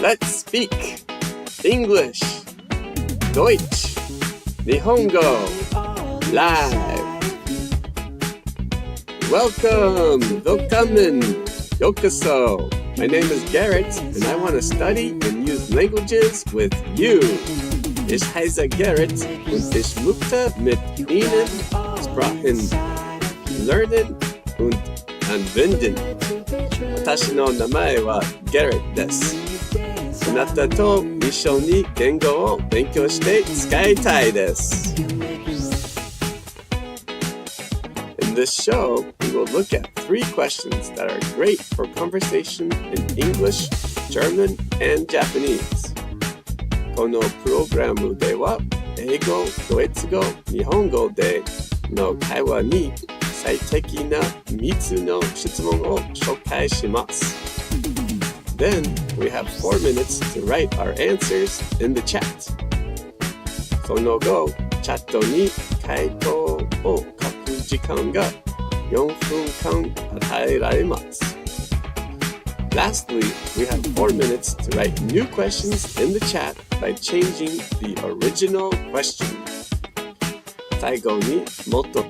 Let's speak English, Deutsch, 日本語 live. Welcome, willkommen, ようこそ. My name is Garrett, and I want to study and use languages with you. Ich heiße Garrett und ich möchte mit Ihnen Sprachen lernen und anwenden. 私の名前は Garrett です。あなたと一緒に言語を勉強して使いたいです。In this show, we will look at 3 questions that are great for conversation in English, German, and Japanese. このプログラムでは、英語、ドイツ語、日本語での会話に最適な3つの質問を紹介します。Then, we have 4 minutes to write our answers in the chat. その後、チャットに回答を書く時間が4分間与えられます。Lastly, we have 4 minutes to write new questions in the chat by changing the original question. 最後にもっと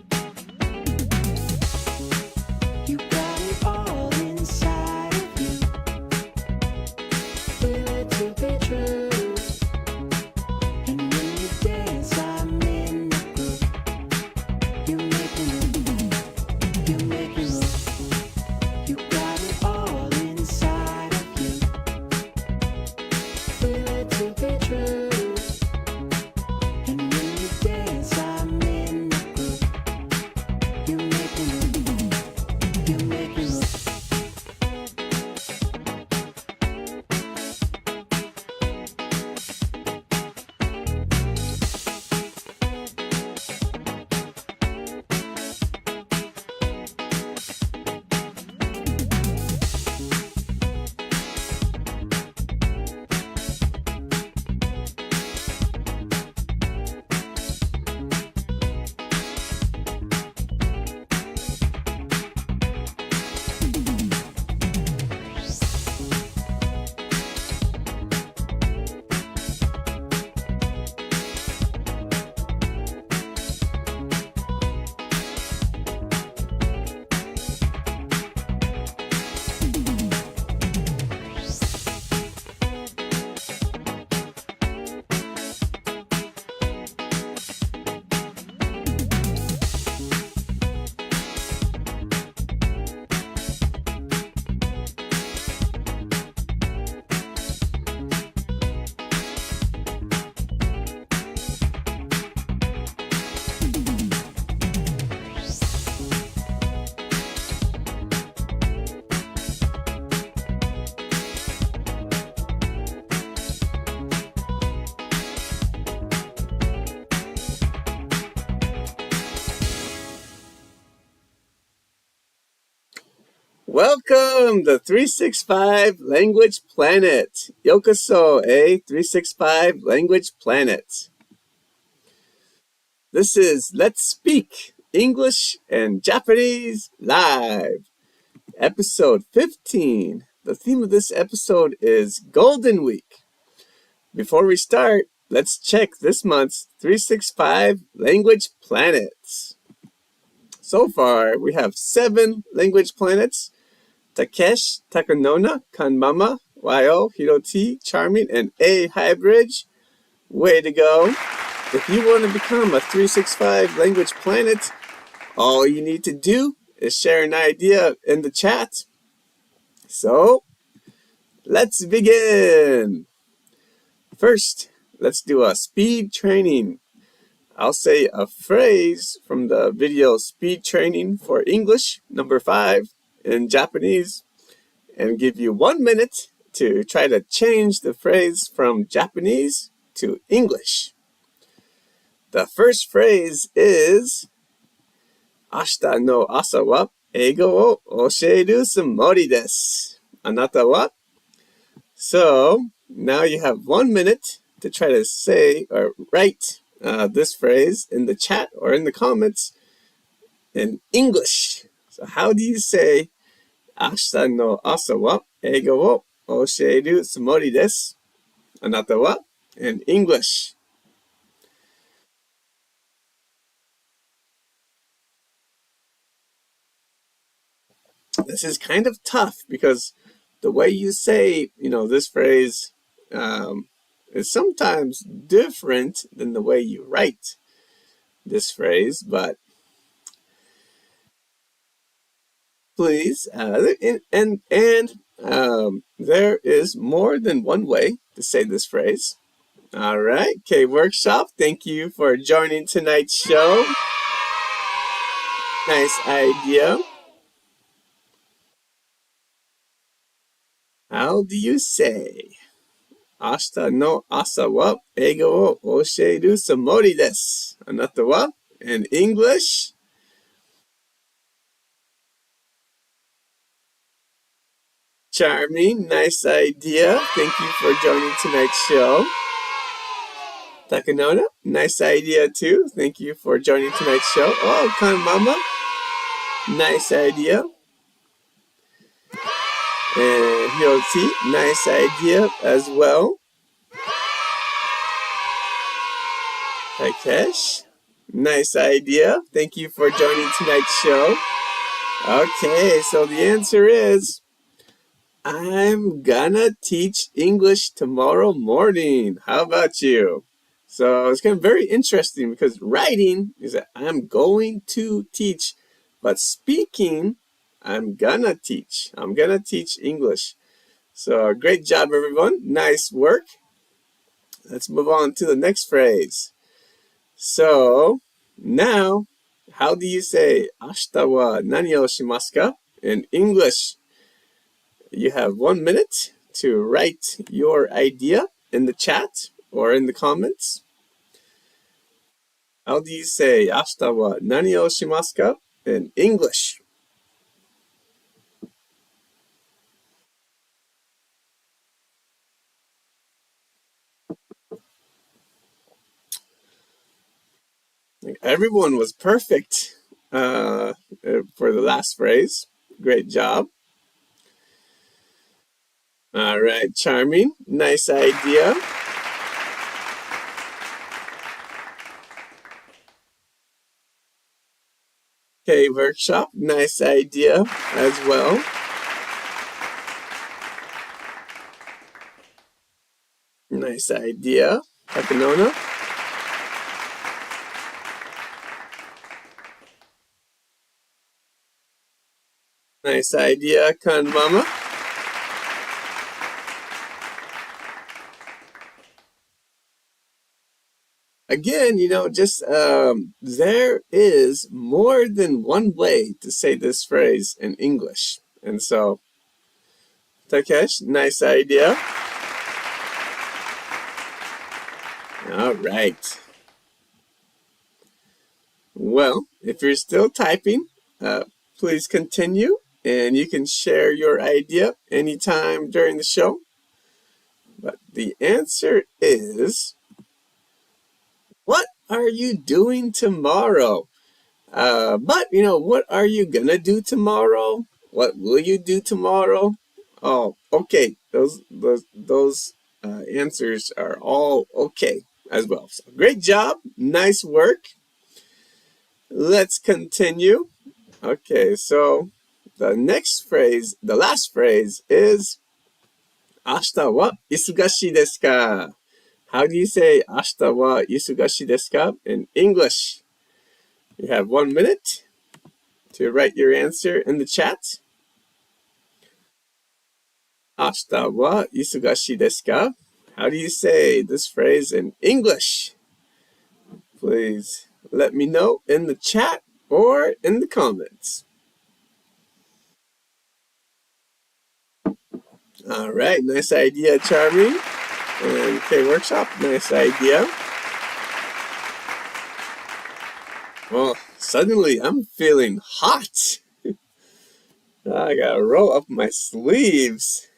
Welcome to 365 Language Planet. ようこそ 365 Language Planet. This is Let's Speak English and Japanese Live, episode 15. The theme of this episode is Golden Week. Before we start, let's check this month's 365 Language Planets. So far, we have 7 language planets. Takesh, Takanona, Kanmama, Yo, Hiroti, Charming, and A Highbridge. Way to go. If you want to become a 365 language planet, all you need to do is share an idea in the chat. So, let's begin. First, let's do a speed training. I'll say a phrase from the video Speed Training for English, number 5. In Japanese, and give you 1 minute to try to change the phrase from Japanese to English. The first phrase is 明日の朝は英語を教えるつもりです。あなたは? So, now you have 1 minute to try to say or write this phrase in the chat or in the comments in English. So how do you say 明日の朝は英語を教えるつもりです。あなたは in English. This is kind of tough because the way you say, this phrase is sometimes different than the way you write this phrase, but please, and there is more than one way to say this phrase. All right, K-Workshop, thank you for joining tonight's show. Nice idea. How do you say? 明日の朝は英語を教えるつもりです。あなたは in English? Charming, nice idea. Thank you for joining tonight's show. Takanona, nice idea too. Thank you for joining tonight's show. Oh, Kan Mama, nice idea. And Hyoti, nice idea as well. Takesh, nice idea. Thank you for joining tonight's show. Okay, so the answer is I'm gonna teach English tomorrow morning. How about you? So it's kind of very interesting because writing is that I'm going to teach, but speaking, I'm gonna teach. I'm gonna teach English. So great job, everyone. Nice work. Let's move on to the next phrase. So now, how do you say 明日は何をしますか in English? You have 1 minute to write your idea in the chat or in the comments. How do you say 明日は何をしますか in English? Everyone was perfect for the last phrase. Great job. All right, Charming. Nice idea. Okay, Workshop. Nice idea as well. Nice idea. Takanona. Nice idea, Kan Mama. Again, there is more than one way to say this phrase in English. And so, Takesh, nice idea. All right. Well, if you're still typing, please continue. And you can share your idea anytime during the show. But the answer is, what are you doing tomorrow? What are you gonna do tomorrow? What will you do tomorrow? Oh, okay. Those answers are all okay as well. So great job. Nice work. Let's continue. Okay, so the last phrase is 明日は忙しいですか? How do you say 明日は忙しいですか in English? You have 1 minute to write your answer in the chat. 明日は忙しいですか? How do you say this phrase in English? Please let me know in the chat or in the comments. All right, nice idea, Charming. And K-Workshop, nice idea. Well, suddenly I'm feeling hot. I gotta roll up my sleeves.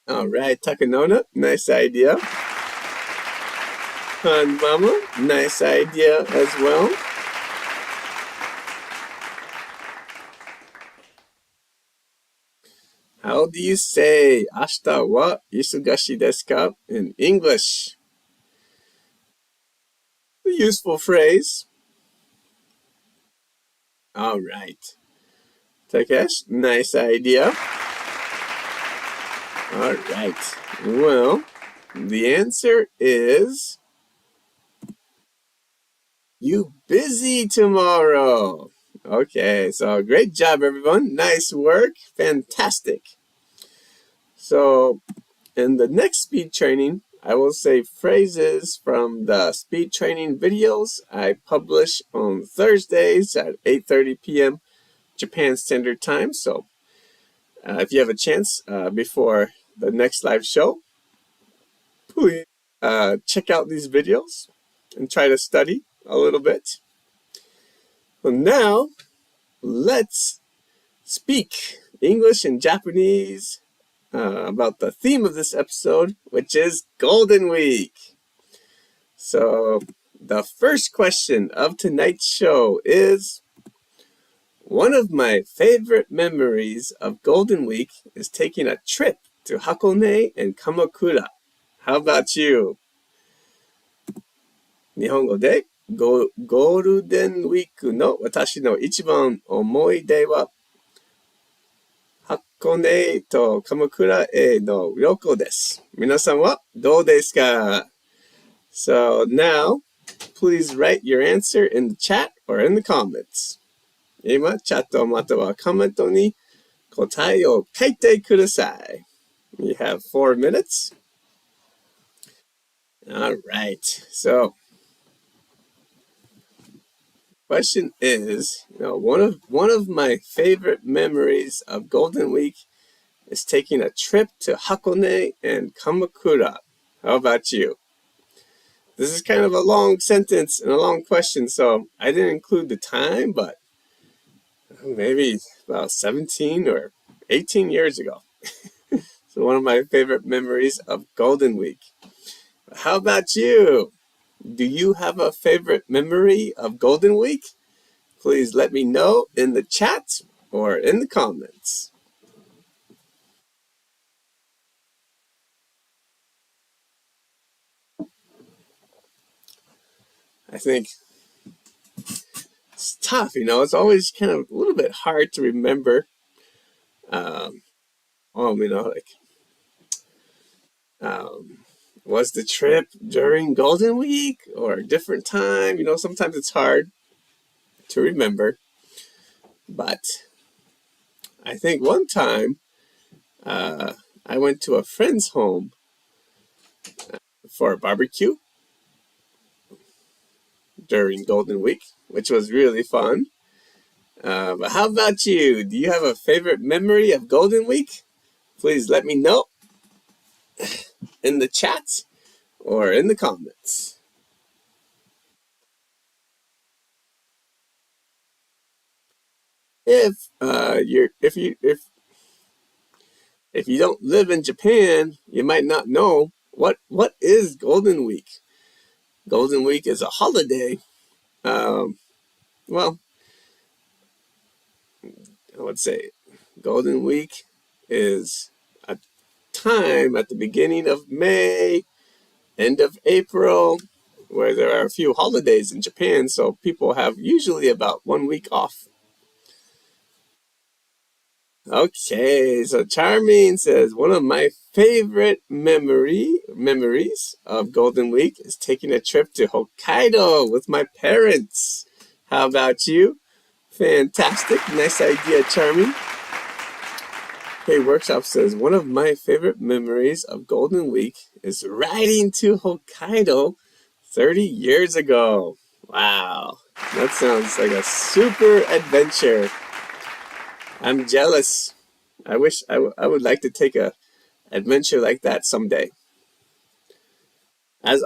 All right, Takanona, nice idea. Han Mama, nice idea as well. How do you say 明日は忙しいですか in English? A useful phrase. All right. Takesh, nice idea. All right. Well, the answer is you busy tomorrow. Okay, so great job, everyone. Nice work. Fantastic. So, in the next speed training, I will say phrases from the speed training videos I publish on Thursdays at 8:30 p.m. Japan Standard Time. So, if you have a chance before the next live show, please check out these videos and try to study a little bit. So now, let's speak English and Japanese about the theme of this episode, which is Golden Week. So, the first question of tonight's show is, one of my favorite memories of Golden Week is taking a trip to Hakone and Kamakura. How about you? 日本語でゴールデンウィークの私の一番思い出は箱根と鎌倉への旅行です。皆さんはどうですか? So now, please write your answer in the chat or in the comments. 今、チャットまたはコメントに答えを書いてください. You have 4 minutes. All right. So, question is, one of my favorite memories of Golden Week is taking a trip to Hakone and Kamakura. How about you? This is kind of a long sentence and a long question, so I didn't include the time, but maybe about 17 or 18 years ago. So one of my favorite memories of Golden Week. How about you? Do you have a favorite memory of Golden Week? Please let me know in the chat or in the comments. I think it's tough, it's always kind of a little bit hard to remember. Was the trip during Golden Week or a different time? Sometimes it's hard to remember. But I think one time I went to a friend's home for a barbecue during Golden Week, which was really fun. But how about you? Do you have a favorite memory of Golden Week? Please let me know in the chat or in the comments. If you don't live in Japan, you might not know what is Golden Week. Golden Week is a holiday. Well, I would say Golden Week is a time at the beginning of May, end of April, where there are a few holidays in Japan, so people have usually about 1 week off. Okay, so Charming says, one of my favorite memories of Golden Week is taking a trip to Hokkaido with my parents. How about you? Fantastic. Nice idea, Charming. Hey, Workshop says, one of my favorite memories of Golden Week is riding to Hokkaido 30 years ago. Wow, that sounds like a super adventure. I'm jealous. I wish I would like to take a adventure like that someday. As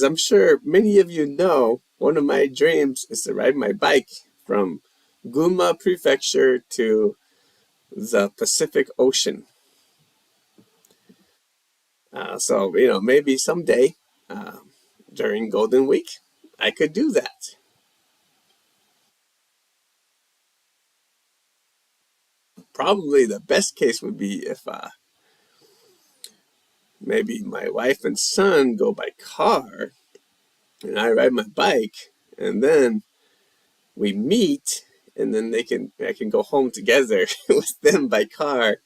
I'm sure many of you know, one of my dreams is to ride my bike from Gunma Prefecture to the Pacific Ocean. So maybe someday during Golden Week, I could do that. probably the best case would be if maybe my wife and son go by car and I ride my bike, and then we meet, and then I can go home together with them by car.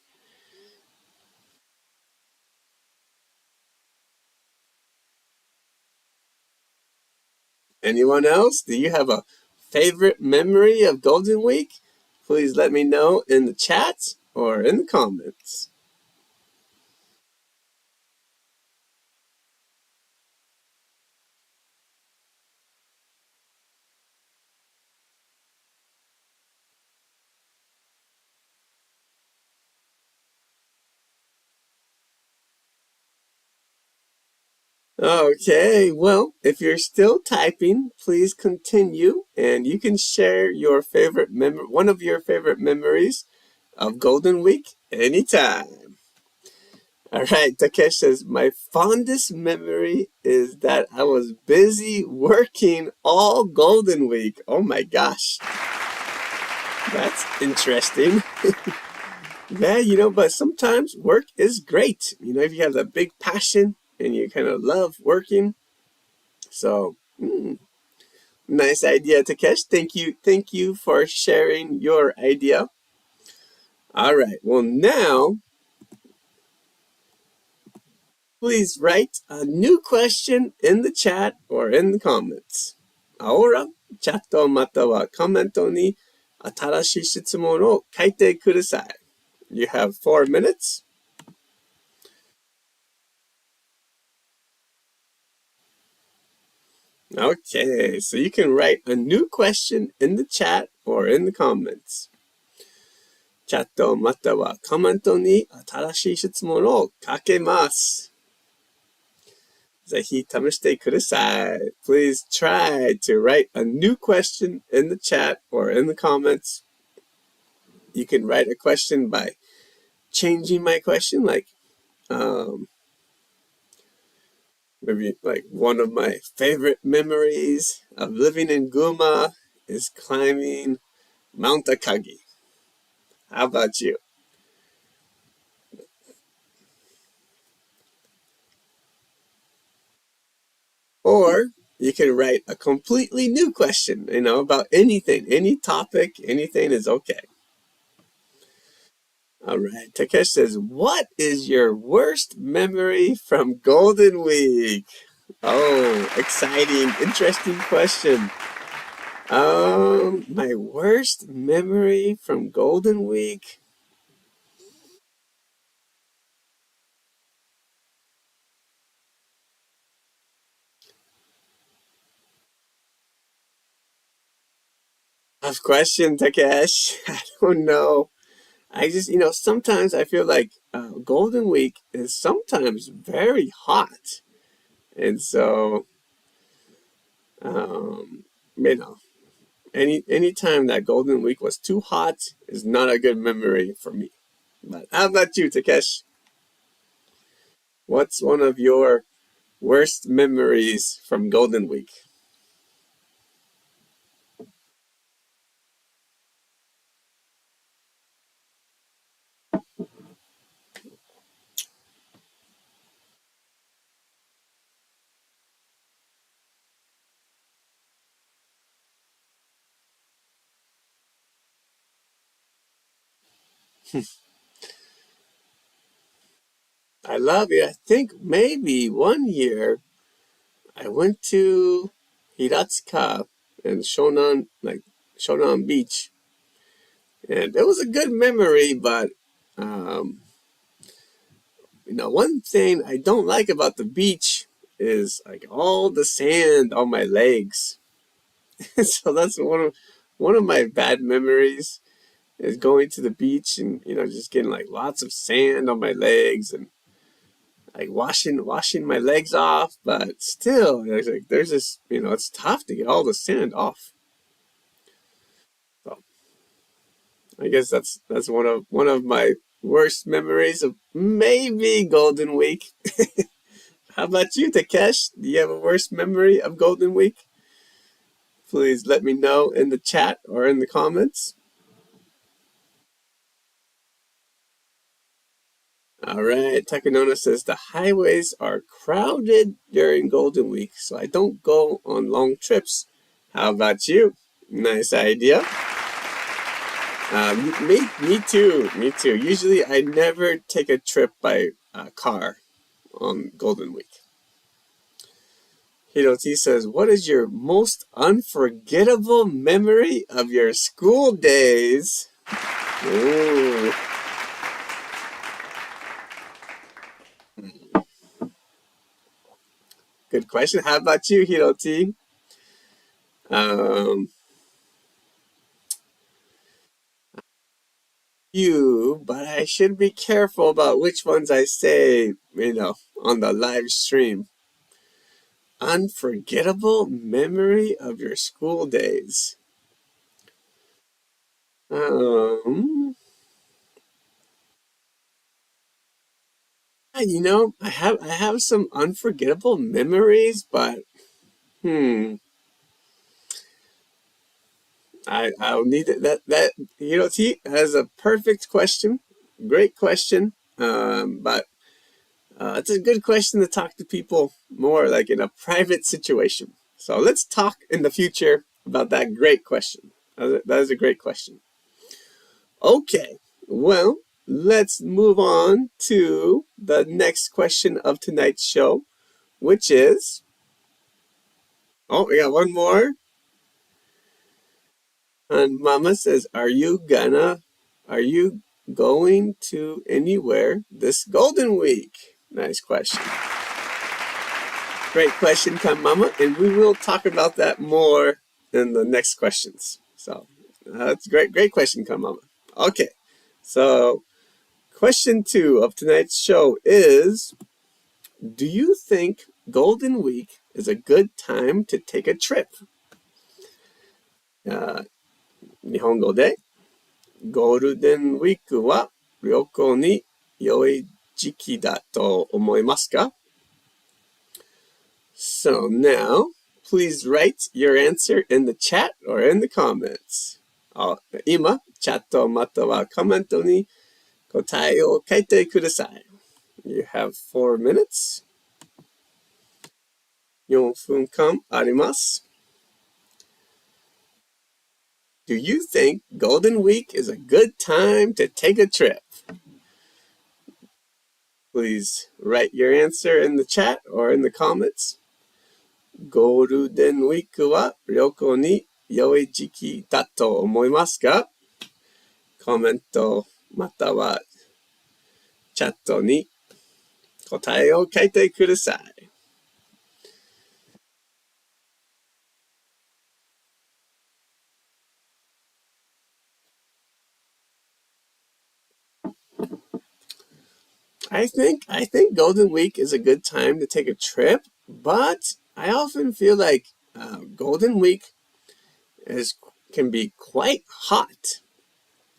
Anyone else? Do you have a favorite memory of Golden Week? Please let me know in the chat or in the comments. Okay, well, if you're still typing, please continue, and you can share your one of your favorite memories of Golden Week anytime. All right, Takesh says, my fondest memory is that I was busy working all Golden Week. Oh my gosh. That's interesting. Yeah, but sometimes work is great. If you have that big passion and you kind of love working. So, nice idea, Takesh. Thank you for sharing your idea. All right, well now, please write a new question in the chat or in the comments. Ahora, チャットまたはコメントに新しい質問を書いてください. You have 4 minutes. Okay, so you can write a new question in the chat or in the comments. チャットまたはコメントに新しい質問を書けます。ぜひ試してください. Please try to write a new question in the chat or in the comments. You can write a question by changing my question, like maybe like one of my favorite memories of living in Guma is climbing Mount Akagi. How about you? Or you can write a completely new question, about anything, any topic, anything is okay. All right, Takesh says, what is your worst memory from Golden Week? Oh, exciting, interesting question. My worst memory from Golden Week? Tough question, Takesh. I don't know. I just, sometimes I feel like Golden Week is sometimes very hot. And so, um, you know, any time that Golden Week was too hot is not a good memory for me. But how about you, Takesh? What's one of your worst memories from Golden Week? I love it. I think maybe one year I went to Hiratsuka and Shonan Beach. And it was a good memory, but one thing I don't like about the beach is like all the sand on my legs. So that's one of my bad memories is going to the beach and just getting like lots of sand on my legs and like washing my legs off, but still there's this it's tough to get all the sand off. So I guess that's one of my worst memories of maybe Golden Week. How about you, Takesh? Do you have a worst memory of Golden Week? Please let me know in the chat or in the comments. All right, Takanona says the highways are crowded during Golden Week, so I don't go on long trips. How about you? Nice idea. Me too. Usually I never take a trip by car on Golden Week. Hiroti says, what is your most unforgettable memory of your school days? Ooh. Good question. How about you, Hiroti? But I should be careful about which ones I say, on the live stream. Unforgettable memory of your school days. I have some unforgettable memories, but I'll need it. That T has a perfect question, great question. But it's a good question to talk to people more like in a private situation. So let's talk in the future about that great question. That is a great question. Okay, well, let's move on to the next question of tonight's show, which is, we got one more. And Mama says, are you going to anywhere this Golden Week? Nice question. Great question, Mama, and we will talk about that more in the next questions. So that's great question, Mama. Okay, so question 2 of tonight's show is, do you think Golden Week is a good time to take a trip? 日本語でゴールデンウィークは旅行に良い時期だと思いますか? So now, please write your answer in the chat or in the comments. 今、チャットまたはコメントに答えを書いてください. You have 4 minutes. 4分間あります. Do you think Golden Week is a good time to take a trip? Please write your answer in the chat or in the comments. ゴールデンウィークは旅行に良い時期だと思いますか? コメントまたはチャットに答えを書いてください. I think Golden Week is a good time to take a trip, but I often feel like Golden Week can be quite hot,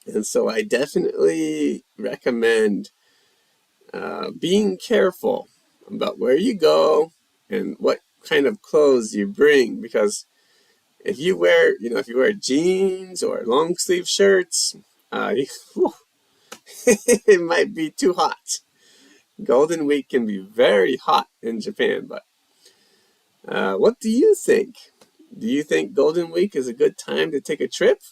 and so I definitely recommend being careful about where you go and what kind of clothes you bring, because if you wear jeans or long sleeve shirts, it might be too hot. Golden Week can be very hot in Japan, but what do you think? Do you think Golden Week is a good time to take a trip?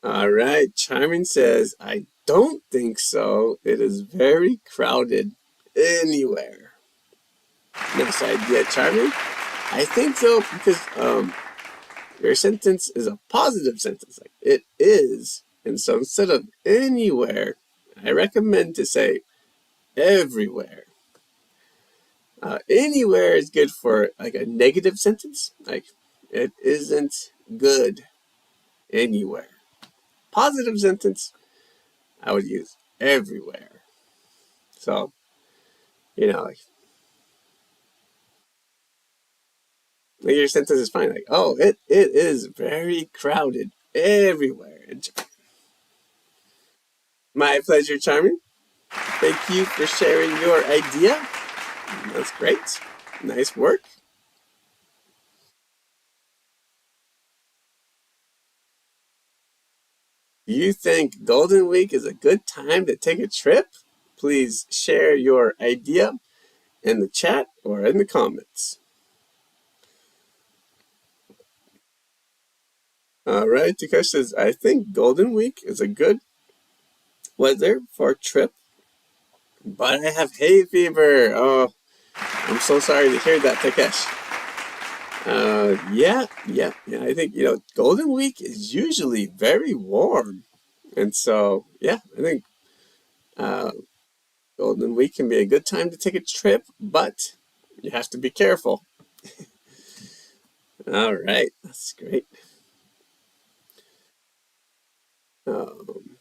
All right, Charmin says, I don't think so. It is very crowded anywhere. Nice idea, Charmin. I think so because your sentence is a positive sentence. Like it is. And so instead of anywhere, I recommend to say everywhere. Anywhere is good for like a negative sentence. Like it isn't good anywhere. Positive sentence, I would use everywhere. So, like your sentence is fine. Like, oh, it is very crowded everywhere in Japan. My pleasure, Charming. Thank you for sharing your idea. That's great. Nice work. Do you think Golden Week is a good time to take a trip? Please share your idea in the chat or in the comments. All right, Takesh says, I think Golden Week is a good weather for a trip, but I have hay fever. Oh, I'm so sorry to hear that, Takesh. Yeah. I think, Golden Week is usually very warm. And so, yeah, I think Golden Week can be a good time to take a trip, but you have to be careful. All right, that's great. Um,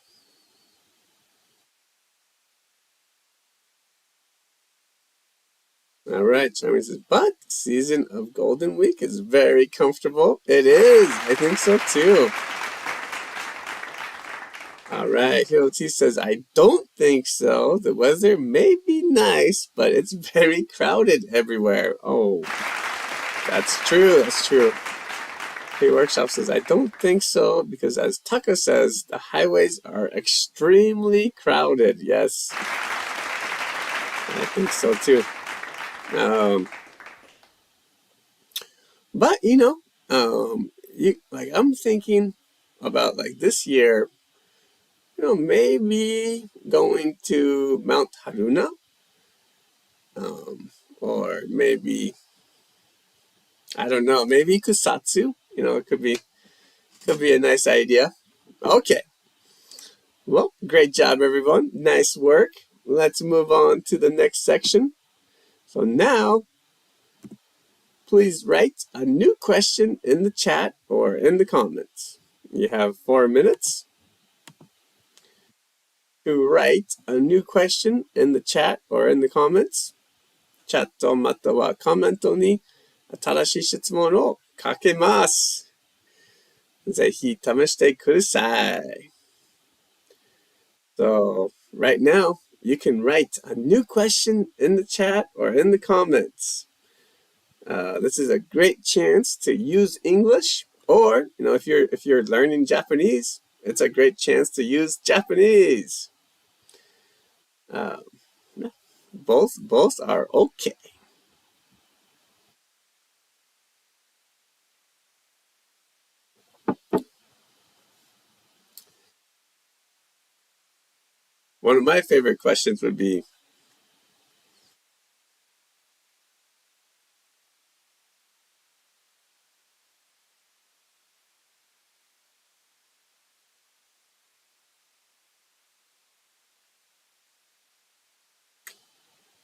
all right, Charmy says, but season of Golden Week is very comfortable. It is. I think so too. All right, Hirochi says, I don't think so. The weather may be nice, but it's very crowded everywhere. Oh, that's true. That's true. Workshop says, I don't think so, because as Taka says, the highways are extremely crowded. Yes, I think so too. But I'm thinking about like this year, maybe going to Mount Haruna, or maybe, I don't know, maybe Kusatsu. It could be a nice idea. Okay. Well, great job, everyone. Nice work. Let's move on to the next section. So now, please write a new question in the chat or in the comments. You have 4 minutes to write a new question in the chat or in the comments. チャットまたはコメントに新しい質問をかけます。ぜひ試してください。So, right now, you can write a new question in the chat or in the comments. This is a great chance to use English, or if you're learning Japanese, it's a great chance to use Japanese. Both are okay. One of my favorite questions would be,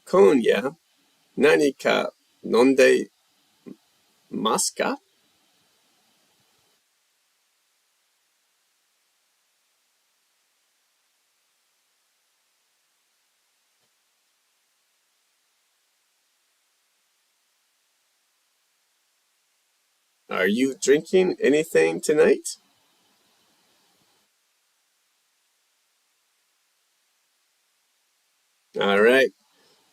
Konya, nani ka nonde masu ka? Are you drinking anything tonight? All right.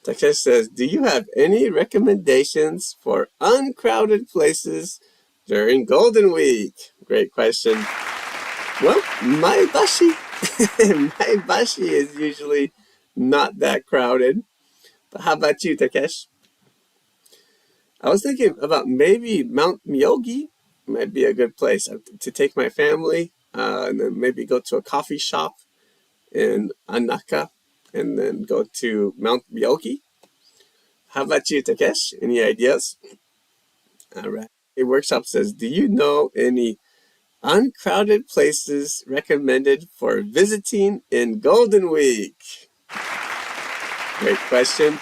Takesh says, do you have any recommendations for uncrowded places during Golden Week? Great question. Well, Maebashi. Maebashi is usually not that crowded. But how about you, Takesh? I was thinking about maybe Mount Myogi might be a good place to take my family, and then maybe go to a coffee shop in Anaka, and then go to Mount Myogi. How about you, Takesh? Any ideas? All right. A workshop says, do you know any uncrowded places recommended for visiting in Golden Week? Great question.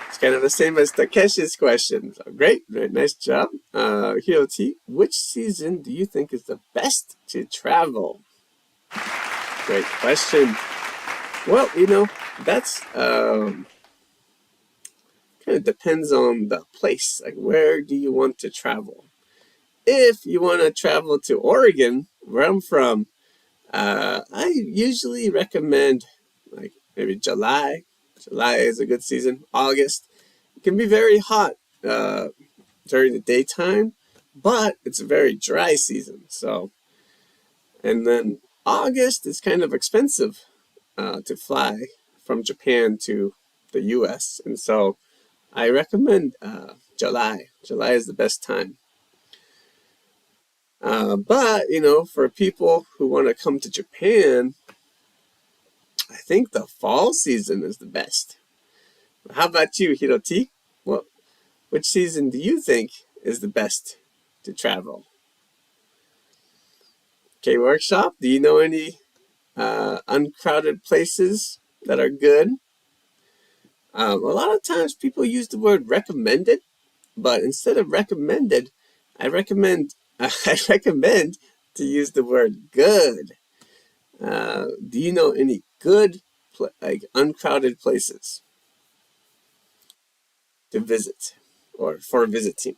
It's kind of the same as Takesh's question. So great, nice job. Hiroti, which season do you think is the best to travel? Great question. Well, that's kind of depends on the place. Like, where do you want to travel? If you want to travel to Oregon, where I'm from, I usually recommend like maybe July. July is a good season. August. It can be very hot during the daytime, but it's a very dry season. So And then August is kind of expensive to fly from Japan to the US. And so I recommend July. July is the best time. But, for people who want to come to Japan, I think the fall season is the best. How about you, Hiroti? Which season do you think is the best to travel? Okay, workshop, do you know any uncrowded places that are good? A lot of times people use the word recommended, but instead of recommended, I recommend to use the word good. Do you know any good, uncrowded places to visit or for visiting?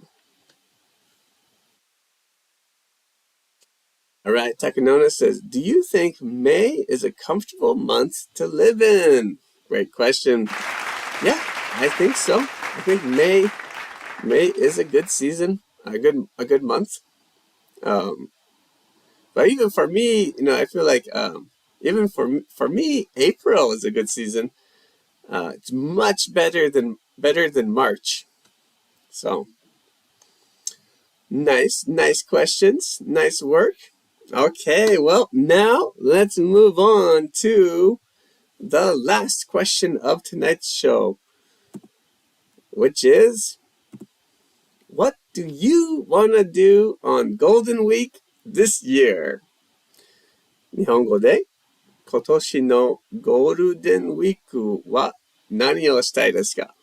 All right, Takanona says, do you think May is a comfortable month to live in? Great question. Yeah, I think so. I think May is a good season, a good month. But even for me, I feel like even for me, April is a good season. It's much better than March. So nice questions, nice work. Okay, well now let's move on to the last question of tonight's show, which is, what do you want to do on Golden Week this year? 日本語で今年のゴールデンウィークは何をしたいですか?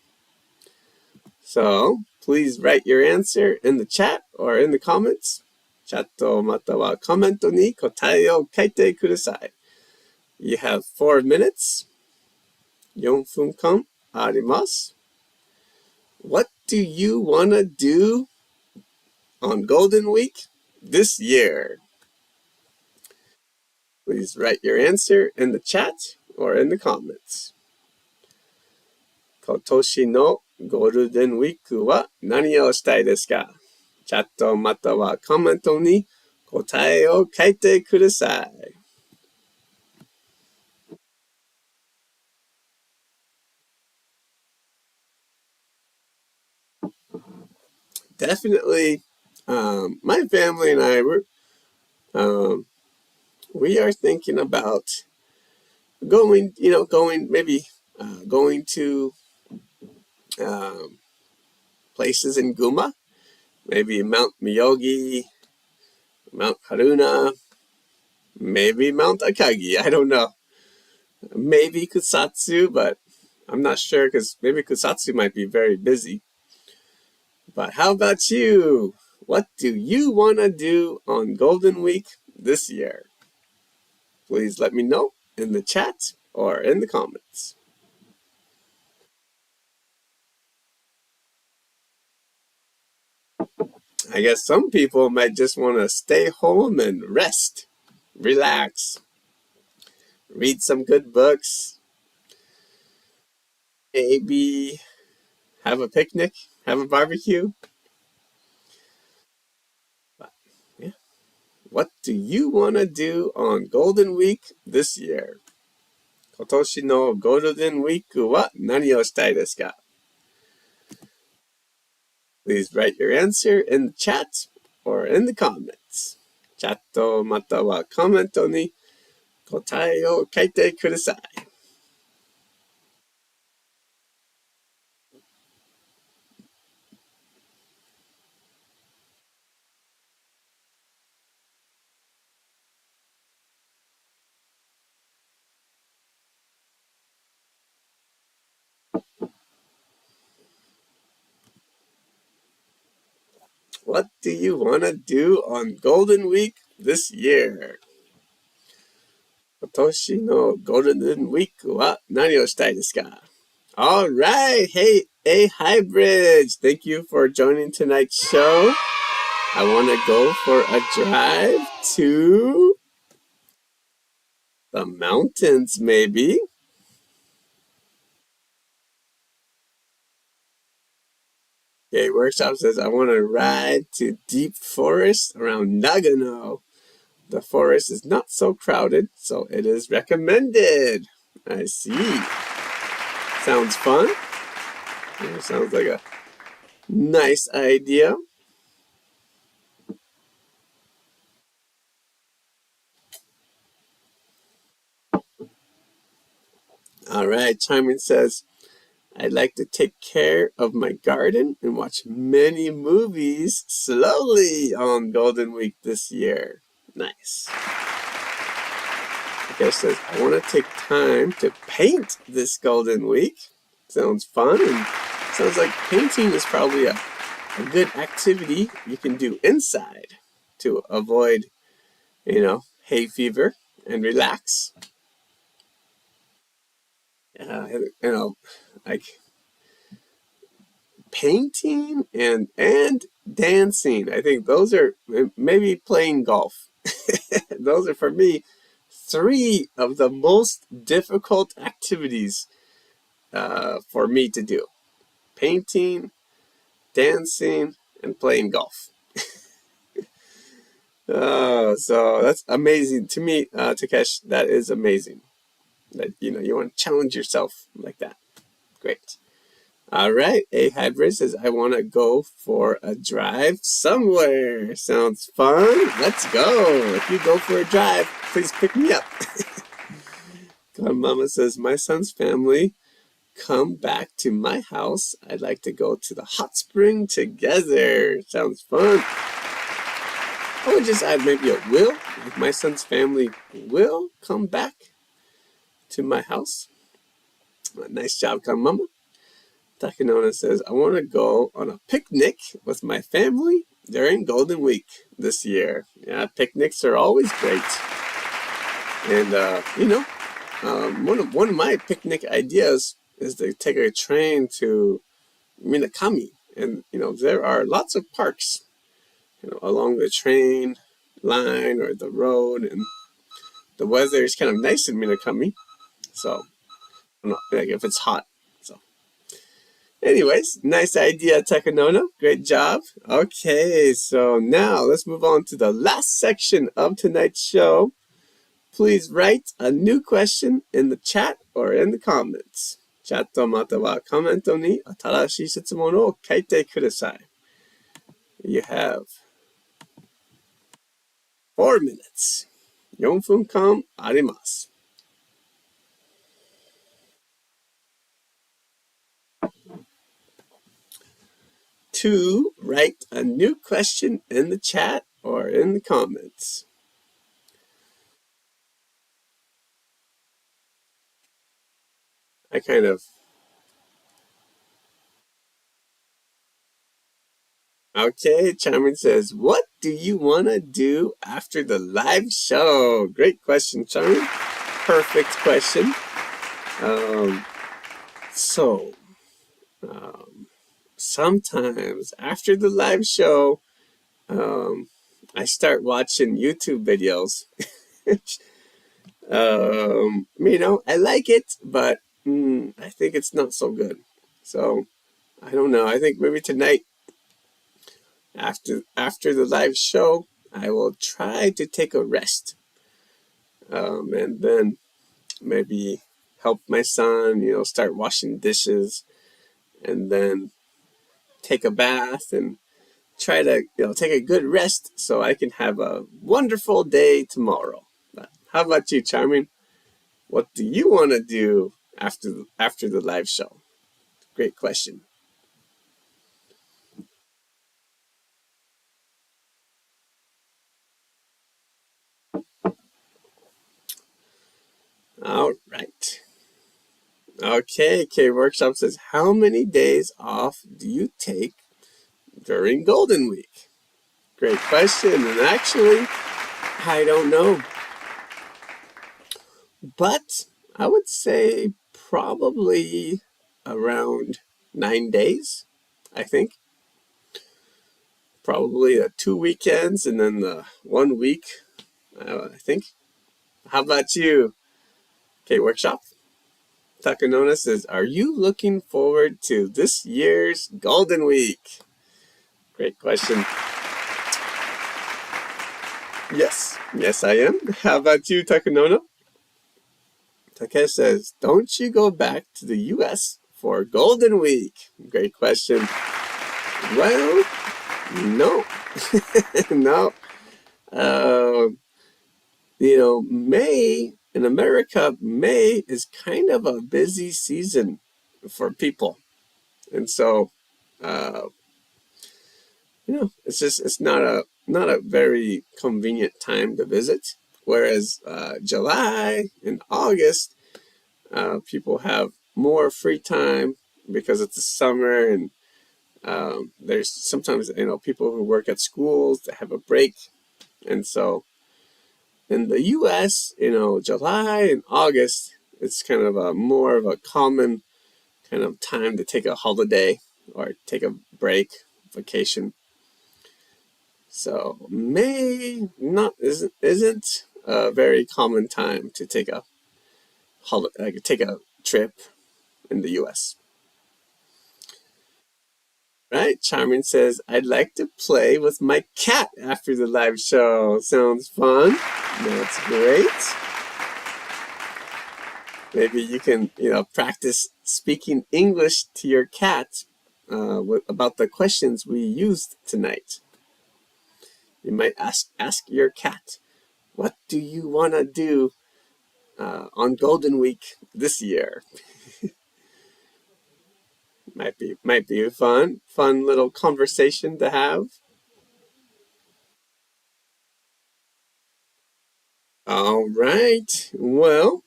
So, please write your answer in the chat or in the comments. チャットまたはコメントに答えを書いてください. You have 4 minutes. 4分間あります. What do you want to do on Golden Week this year? Please write your answer in the chat or in the comments. 今年のゴールデンウィークは何をしたいですか? チャットまたはコメントに答えを書いてください. Definitely, my family and I we are thinking about going to places in Guma, maybe Mount Miyogi, Mount Haruna, maybe Mount Akagi. I don't know. Maybe Kusatsu, but I'm not sure because maybe Kusatsu might be very busy. But how about you? What do you want to do on Golden Week this year? Please let me know in the chat or in the comments. I guess some people might just want to stay home and rest, relax, read some good books, maybe have a picnic, have a barbecue. But yeah, what do you want to do on Golden Week this year? 今年のゴールデンウィークは何をしたいですか? Please write your answer in the chat or in the comments. チャットまたはコメントに答えを書いてください. What do you want to do on Golden Week this year? 今年のゴールデンウィークは何をしたいですか? All right. Hey, Hybrid. Thank you for joining tonight's show. I want to go for a drive to the mountains, maybe. Okay, Workshop says, I want to ride to deep forest around Nagano. The forest is not so crowded, so it is recommended. I see. Sounds fun. Sounds like a nice idea. All right, Charmin says, I'd like to take care of my garden and watch many movies slowly on Golden Week this year. Nice. Okay, says, I want to take time to paint this Golden Week. Sounds fun, and sounds like painting is probably a good activity you can do inside to avoid, hay fever and relax. Like painting and dancing. I think those are maybe playing golf. Those are for me 3 of the most difficult activities for me to do: painting, dancing, and playing golf. So that's amazing to me, Takesh. That is amazing. That you want to challenge yourself like that. Great. All right. A Hybrid says, I want to go for a drive somewhere. Sounds fun. Let's go. If you go for a drive, please pick me up. Mama says, my son's family come back to my house. I'd like to go to the hot spring together. Sounds fun. I would just add maybe a will. Like my son's family will come back to my house. Nice job, Mama. Takanona says, I want to go on a picnic with my family during Golden Week this year. Yeah, picnics are always great. And, one of my picnic ideas is to take a train to Minakami. And, there are lots of parks, along the train line or the road. And the weather is kind of nice in Minakami. So, like if it's hot. Anyways, nice idea, Takanona. Great job. Okay, so now let's move on to the last section of tonight's show. Please write a new question in the chat or in the comments. チャットまたはコメントに新しい質問を書いてください. You have 4 minutes. 4分間あります. To write a new question in the chat or in the comments. Okay, Charmin says, what do you want to do after the live show? Great question, Charmin. Perfect question. Sometimes after the live show, I start watching YouTube videos. I like it, but I think it's not so good. So, I don't know. I think maybe tonight, after the live show, I will try to take a rest. And then maybe help my son, start washing dishes, and then take a bath and try to, take a good rest so I can have a wonderful day tomorrow. But how about you, Charmin? What do you want to do after the live show? Great question. All right. Okay, K-Workshop says, how many days off do you take during Golden Week? Great question. And actually, I don't know. But I would say probably around 9 days, I think. Probably 2 weekends and then the 1 week, I think. How about you, K-Workshop? Takanona says, are you looking forward to this year's Golden Week? Great question. Yes, yes, I am. How about you, Takunono? Takesh says, don't you go back to the US for Golden Week? Great question. Well, no. No. May in America, May is kind of a busy season for people. And so, it's not a very convenient time to visit. Whereas July and August, people have more free time because it's the summer, and there's sometimes people who work at schools that have a break, and so in the U.S., July and August, it's kind of more of a common kind of time to take a holiday or take a break, vacation. So May isn't a very common time to take a trip in the U.S. Right? Charmin says, I'd like to play with my cat after the live show. Sounds fun. That's great. Maybe you can, practice speaking English to your cat about the questions we used tonight. You might ask your cat, what do you want to do on Golden Week this year? Might be a fun little conversation to have. All right. Well,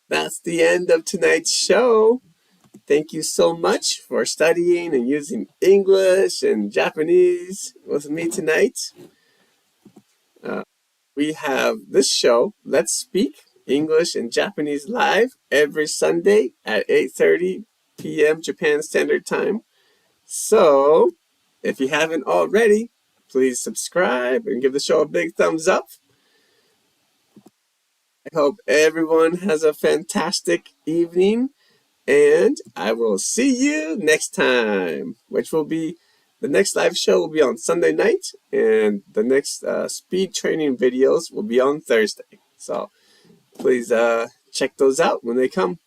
that's the end of tonight's show. Thank you so much for studying and using English and Japanese with me tonight. We have this show, Let's Speak English and Japanese Live, every Sunday at 8:30 p.m. Japan Standard Time. So, if you haven't already, please subscribe and give the show a big thumbs up. I hope everyone has a fantastic evening, and I will see you next time, which will be the next live show will be on Sunday night, and the next speed training videos will be on Thursday. So please check those out when they come.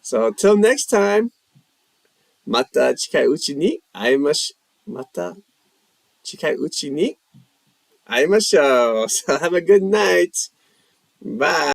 So till next time, また近いうちに会いましょう. So have a good night. Bye.